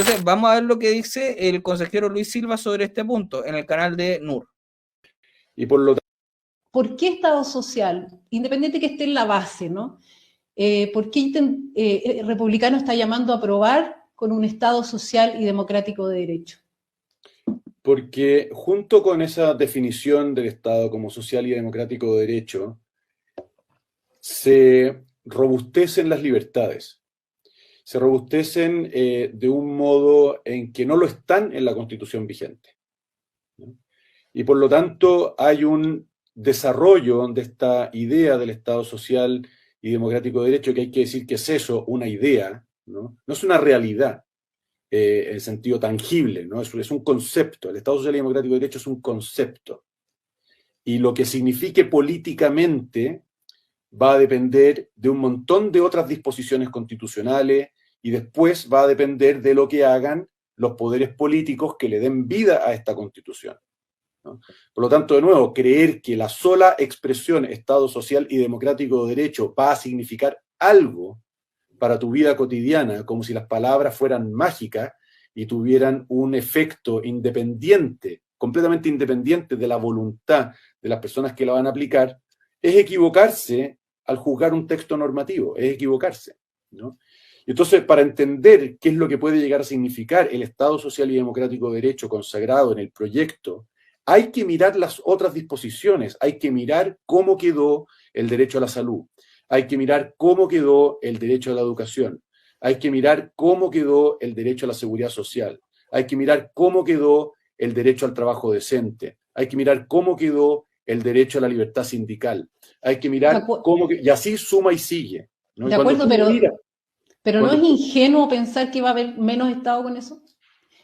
Entonces, vamos a ver lo que dice el consejero Luis Silva sobre este punto en el canal de NUR. Y por lo tanto, ¿por qué Estado social? Independiente que esté en la base, ¿no? ¿Por qué el republicano está llamando a aprobar con un Estado social y democrático de derecho? porque junto con esa definición del Estado como social y democrático de derecho, se robustecen las libertades. Se robustecen de un modo en que no lo están en la Constitución vigente, ¿no? Y por lo tanto hay un desarrollo de esta idea del Estado social y democrático de derecho, que hay que decir que es eso, una idea, ¿no? No es una realidad en el sentido tangible, ¿no? Es un concepto. El Estado social y democrático de derecho es un concepto. Y lo que signifique políticamente va a depender de un montón de otras disposiciones constitucionales y después va a depender de lo que hagan los poderes políticos que le den vida a esta Constitución, ¿no? Por lo tanto, de nuevo, creer que la sola expresión Estado social y democrático de derecho va a significar algo para tu vida cotidiana, como si las palabras fueran mágicas y tuvieran un efecto independiente, completamente independiente de la voluntad de las personas que la van a aplicar, es equivocarse al juzgar un texto normativo, es equivocarse, ¿no? Entonces, para entender qué es lo que puede llegar a significar el Estado social y democrático de derecho consagrado en el proyecto, hay que mirar las otras disposiciones, hay que mirar cómo quedó el derecho a la salud, hay que mirar cómo quedó el derecho a la educación, hay que mirar cómo quedó el derecho a la seguridad social, hay que mirar cómo quedó el derecho al trabajo decente, hay que mirar cómo quedó el derecho a la libertad sindical, hay que mirar cómo, y así suma y sigue, ¿no? De acuerdo, pero ¿no es ingenuo pensar que va a haber menos Estado con eso?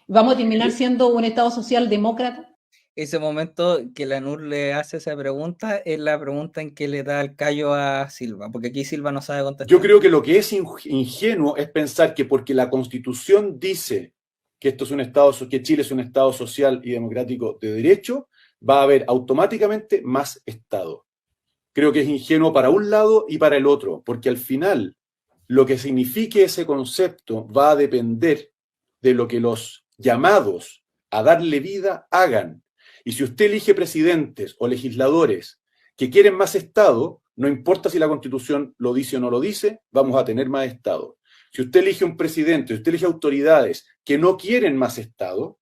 ¿Vamos a terminar siendo un Estado social demócrata? Ese momento que la NUR le hace esa pregunta es la pregunta en que le da el callo a Silva, porque aquí Silva no sabe contestar. Yo creo que lo que es ingenuo es pensar que porque la Constitución dice que esto es un Estado, que Chile es un Estado social y democrático de derecho, va a haber automáticamente más Estado. Creo que es ingenuo para un lado y para el otro, porque al final lo que signifique ese concepto va a depender de lo que los llamados a darle vida hagan. Y si usted elige presidentes o legisladores que quieren más Estado, no importa si la Constitución lo dice o no lo dice, vamos a tener más Estado. Si usted elige un presidente, si usted elige autoridades que no quieren más Estado,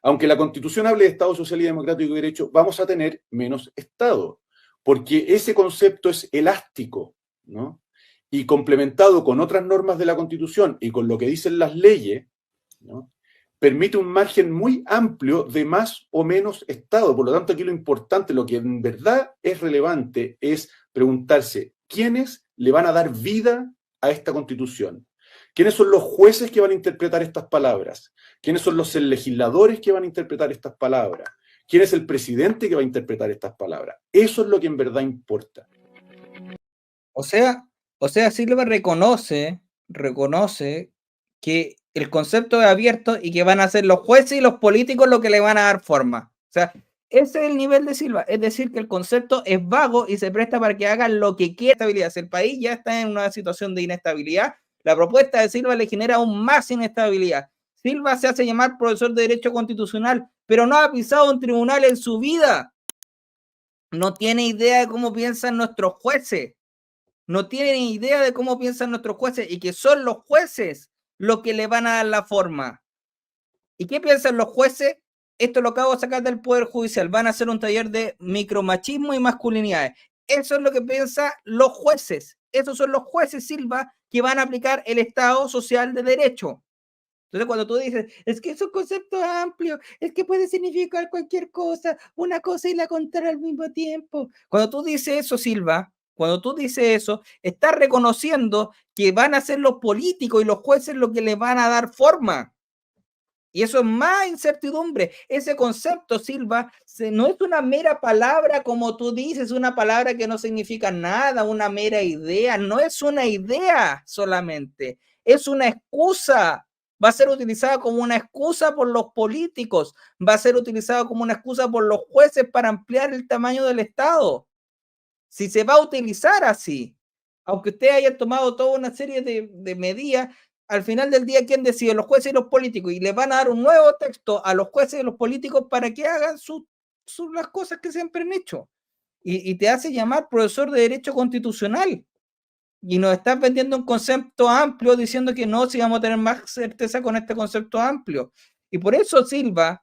aunque la Constitución hable de Estado social y democrático de derecho, vamos a tener menos Estado, porque ese concepto es elástico, ¿no? Y complementado con otras normas de la Constitución y con lo que dicen las leyes, ¿no? Permite un margen muy amplio de más o menos Estado. Por lo tanto, aquí lo importante, lo que en verdad es relevante, es preguntarse quiénes le van a dar vida a esta Constitución. ¿Quiénes son los jueces que van a interpretar estas palabras? ¿Quiénes son los legisladores que van a interpretar estas palabras? ¿Quién es el presidente que va a interpretar estas palabras? Eso es lo que en verdad importa. O sea, Silva reconoce que el concepto es abierto y que van a ser los jueces y los políticos los que le van a dar forma. O sea, ese es el nivel de Silva, es decir, que el concepto es vago y se presta para que hagan lo que quiera. Estabilidad. Si el país ya está en una situación de inestabilidad, la propuesta de Silva le genera aún más inestabilidad. Silva se hace llamar profesor de Derecho Constitucional, pero no ha pisado un tribunal en su vida. No tiene idea de cómo piensan nuestros jueces. No tienen idea de cómo piensan nuestros jueces y que son los jueces los que le van a dar la forma. ¿Y qué piensan los jueces? Esto lo acabo de sacar del Poder Judicial. Van a hacer un taller de micromachismo y masculinidades. Eso es lo que piensan los jueces. Esos son los jueces, Silva, que van a aplicar el Estado social de derecho. Entonces, cuando tú dices, es que es un concepto amplio, es que puede significar cualquier cosa, una cosa y la contraria al mismo tiempo. Cuando tú dices eso, Silva, cuando tú dices eso, estás reconociendo que van a ser los políticos y los jueces los que le van a dar forma. Y eso es más incertidumbre. Ese concepto, Silva, no es una mera palabra, como tú dices, una palabra que no significa nada, una mera idea. No es una idea solamente, es una excusa. Va a ser utilizada como una excusa por los políticos, va a ser utilizada como una excusa por los jueces para ampliar el tamaño del Estado. Si se va a utilizar así, aunque usted haya tomado toda una serie de medidas, al final del día, ¿quién decide? Los jueces y los políticos, y les van a dar un nuevo texto a los jueces y los políticos para que hagan las cosas que siempre han hecho. Y te hace llamar profesor de Derecho Constitucional. Y nos estás vendiendo un concepto amplio diciendo que no, si vamos a tener más certeza con este concepto amplio. Y por eso, Silva,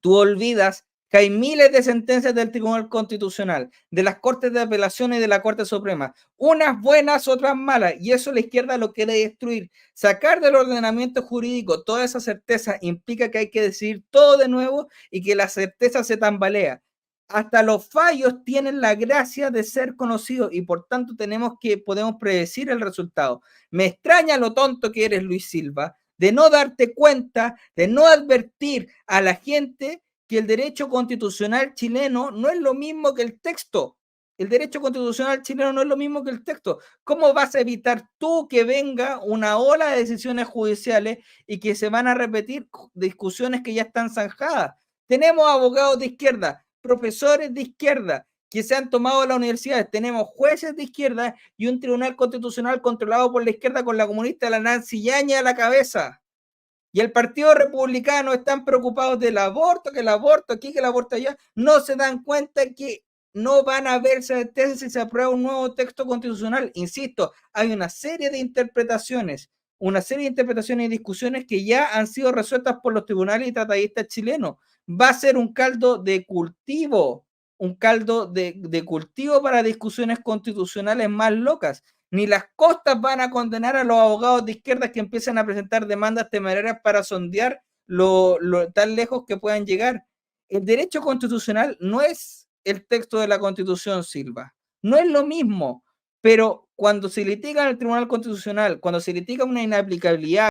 tú olvidas que hay miles de sentencias del Tribunal Constitucional, de las Cortes de Apelación y de la Corte Suprema, unas buenas, otras malas, y eso la izquierda lo quiere destruir. Sacar del ordenamiento jurídico toda esa certeza implica que hay que decidir todo de nuevo y que la certeza se tambalea. Hasta los fallos tienen la gracia de ser conocidos y por tanto podemos predecir el resultado. Me extraña lo tonto que eres, Luis Silva, de no darte cuenta, de no advertir a la gente que el derecho constitucional chileno no es lo mismo que el texto. El derecho constitucional chileno no es lo mismo que el texto. ¿Cómo vas a evitar tú que venga una ola de decisiones judiciales y que se van a repetir discusiones que ya están zanjadas? Tenemos abogados de izquierda, profesores de izquierda que se han tomado las universidades, tenemos jueces de izquierda y un tribunal constitucional controlado por la izquierda con la comunista la Nancy Yañez a la cabeza. Y el Partido Republicano están preocupados del aborto, que el aborto aquí, que el aborto allá. No se dan cuenta que no van a ver certeza si se aprueba un nuevo texto constitucional. Insisto, hay una serie de interpretaciones y discusiones que ya han sido resueltas por los tribunales y tratadistas chilenos. Va a ser un caldo de cultivo para discusiones constitucionales más locas. Ni las costas van a condenar a los abogados de izquierda que empiezan a presentar demandas temerarias para sondear tan lejos que puedan llegar. El derecho constitucional no es el texto de la Constitución, Silva. No es lo mismo, pero cuando se litiga en el Tribunal Constitucional, cuando se litiga una inaplicabilidad